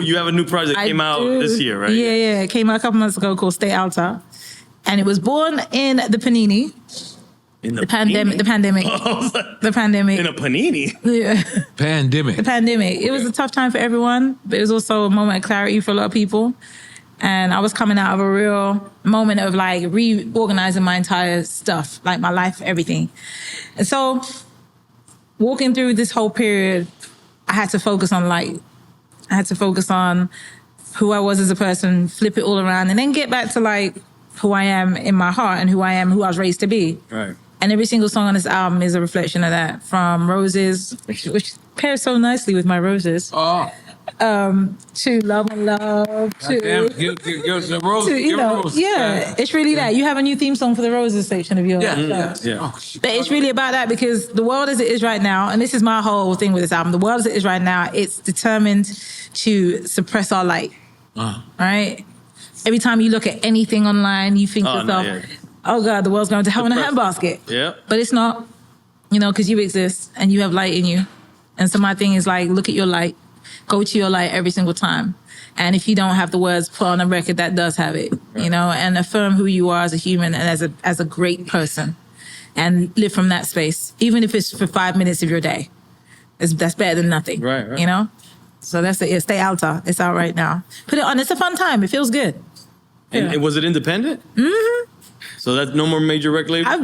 you have a new project that came out this year, right? Yeah. It came out a couple months ago called Stay Alta. And it was born in the panini. The pandemic. The pandemic. In a panini? Yeah. Pandemic. The pandemic. Okay. It was a tough time for everyone, but it was also a moment of clarity for a lot of people. And I was coming out of a real moment of like reorganizing my entire stuff, like my life, everything. And so walking through this whole period, I had to focus on light. I had to focus on who I was as a person, flip it all around, and then get back to like who I am in my heart and who I am, who I was raised to be. Right. And every single song on this album is a reflection of that. From Roses, which pairs so nicely with my roses. Oh. To Love and Love. To Give the roses. to, you know, yeah, it's really that. You have a new theme song for the Roses section of your show. Yeah. Oh, But it's really about that because the world as it is right now, and this is my whole thing with this album, the world as it is right now, it's determined to suppress our light, right? Every time you look at anything online, you think to yourself, oh God, the world's going to hell in a handbasket. Yeah. But it's not, you know, because you exist and you have light in you. And so my thing is like, look at your light, go to your light every single time. And if you don't have the words put on a record, that does have it, you know, and affirm who you are as a human and as a great person and live from that space, even if it's for 5 minutes of your day. That's better than nothing, right. You know? So that's it. Stay Alta. It's out right now. Put it on. It's a fun time. It feels good. And was it independent? Mm-hmm. So that's no more major record label? I've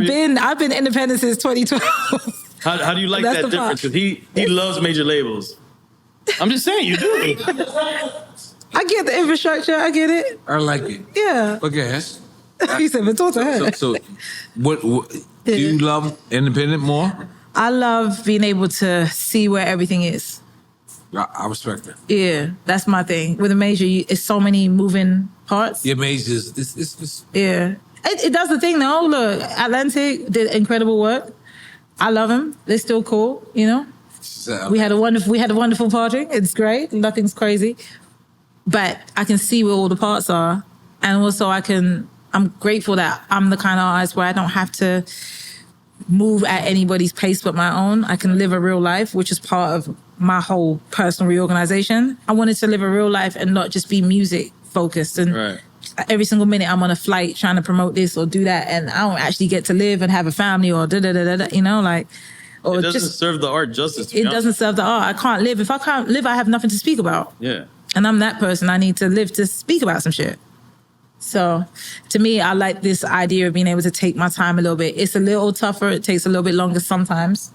been independent since 2012. How do you like that difference? Because he loves major labels. I'm just saying, you do. I get the infrastructure. I get it. I like it. Yeah. Okay. He said, but talk to her. So what do you love independent more? I love being able to see where everything is. I respect that. Yeah, that's my thing. With a major, it's so many moving parts. Your major is it's Yeah. It does the thing though. Look, Atlantic did incredible work. I love them. They're still cool, you know? We had a wonderful party. It's great. Nothing's crazy. But I can see where all the parts are. And also I'm grateful that I'm the kind of artist where I don't have to move at anybody's pace but my own. I can live a real life, which is part of my whole personal reorganization. I wanted to live a real life and not just be music focused. And every single minute I'm on a flight trying to promote this or do that, and I don't actually get to live and have a family or you know, like. Or it doesn't serve the art justice. It doesn't serve the art. I can't live. If I can't live, I have nothing to speak about. Yeah. And I'm that person. I need to live to speak about some shit. So to me, I like this idea of being able to take my time a little bit. It's a little tougher. It takes a little bit longer sometimes.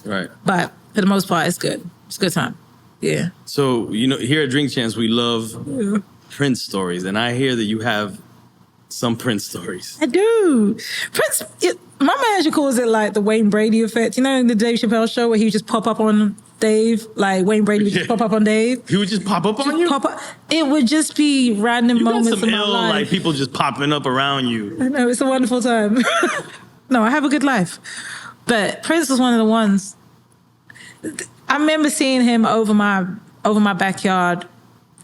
Right. But for the most part, it's good. It's a good time. Yeah. So, you know, here at Drink Champs, we love Prince stories. And I hear that you have some Prince stories. I do. Prince, my manager calls it like the Wayne Brady effect. You know, in the Dave Chappelle show where he would just pop up on Dave, like Wayne Brady would just pop up on Dave. He would just pop up on you? It would just be random moments got some in my life. Like people just popping up around you. I know, it's a wonderful time. No, I have a good life. But Prince was one of the ones. I remember seeing him over my backyard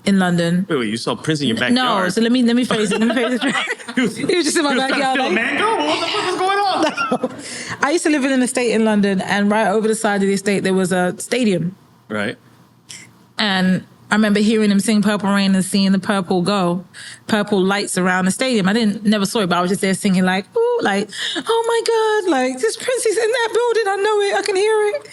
in London. Wait, you saw Prince in your backyard? No, so let me phrase it. He was just in my backyard. Like, mango? What the fuck is going on? No. I used to live in an estate in London, and right over the side of the estate there was a stadium. Right. And I remember hearing him sing Purple Rain and seeing the purple lights around the stadium. I never saw it, but I was just there singing like, ooh, like, oh my God, like this Prince is in that building. I know it. I can hear it.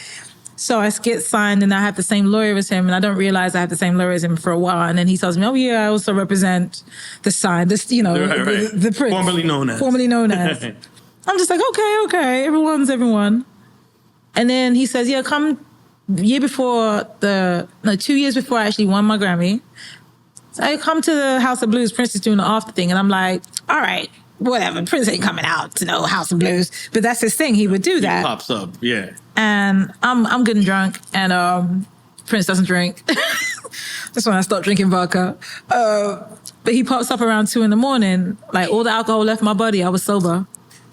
So I get signed and I have the same lawyer as him, and I don't realize I have the same lawyer as him for a while. And then he tells me, oh yeah, I also represent the sign, this, you know, the Prince. Formerly known as. I'm just like, okay, everyone's everyone. And then he says, yeah, come 2 years before I actually won my Grammy. So I come to the House of Blues, Prince is doing the after thing. And I'm like, all right, whatever. Prince ain't coming out to no House of Blues. But that's his thing. He would do that. He pops up, yeah. And I'm getting drunk, and Prince doesn't drink. That's when I stopped drinking vodka. But he pops up around 2 a.m. Like all the alcohol left my body. I was sober.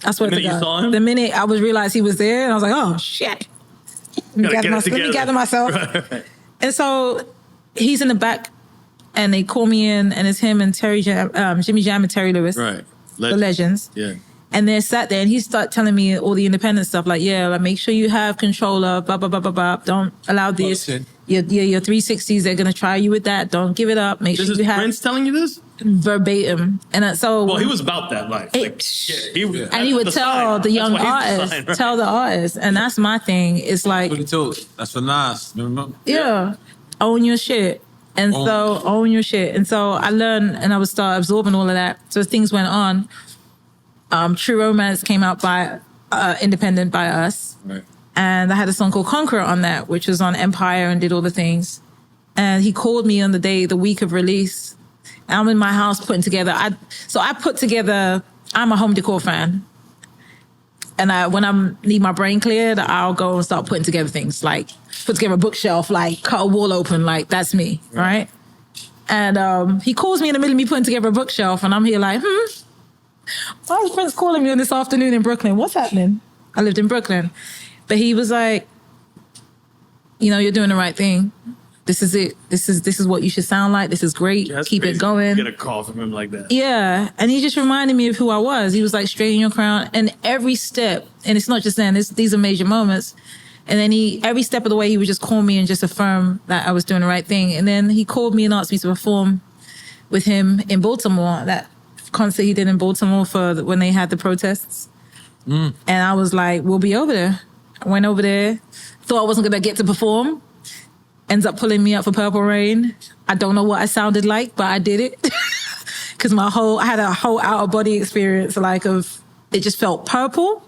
I swear to God. The minute you saw him? The minute I realized he was there, and I was like, oh shit. Let me gather myself. Right. And so he's in the back, and they call me in, and it's him and Jimmy Jam and Terry Lewis. Right. The legends. Yeah. And then sat there and he started telling me all the independent stuff, like, yeah, like make sure you have controller, blah, blah, blah, blah, blah. Don't allow this. Your 360s, they're going to try you with that. Don't give it up. Make This sure is you have Prince telling you this? verbatim. And so, Well, he was about that life. and he would tell the young artists, tell the artists. And that's my thing. It's like, that's for Nas. Remember? yeah, own your shit. And so own your shit. And so I learned and I would start absorbing all of that. So things went on. True Romance came out by independent by us. Right. And I had a song called Conqueror on that, which was on Empire and did all the things. And he called me on the week of release. And I'm in my house putting together. I'm a home decor fan. And when I need my brain cleared, I'll go and start putting together things, like put together a bookshelf, like cut a wall open, like that's me, right? And he calls me in the middle of me putting together a bookshelf, and I'm here like, why is Prince calling me on this afternoon in Brooklyn? What's happening? I lived in Brooklyn. But he was like, you're doing the right thing. This is it. This is what you should sound like. This is great. Yeah, keep crazy. it going. Get a call from him like that. Yeah. And he just reminded me of who I was. He was like, straighten your crown. And every step, and it's not just then, these are major moments. And then every step of the way, he would just call me and just affirm that I was doing the right thing. And then he called me and asked me to perform with him in Baltimore, that concert he did in Baltimore for when they had the protests. And I was like, we'll be over there. I went over there, thought I wasn't going to get to perform. Ends up pulling me up for Purple Rain. I don't know what I sounded like, but I did it. Because I had a whole out of body experience, it just felt purple.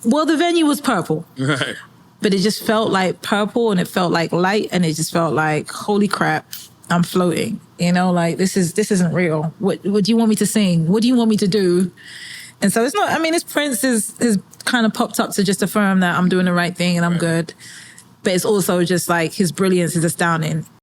Well, the venue was purple. Right. But it just felt like purple and it felt like light and it just felt like, holy crap, I'm floating. Like this isn't real. What do you want me to sing? What do you want me to do? And so it's not, it's Prince is kind of popped up to just affirm that I'm doing the right thing and I'm good. But it's also just like his brilliance is astounding.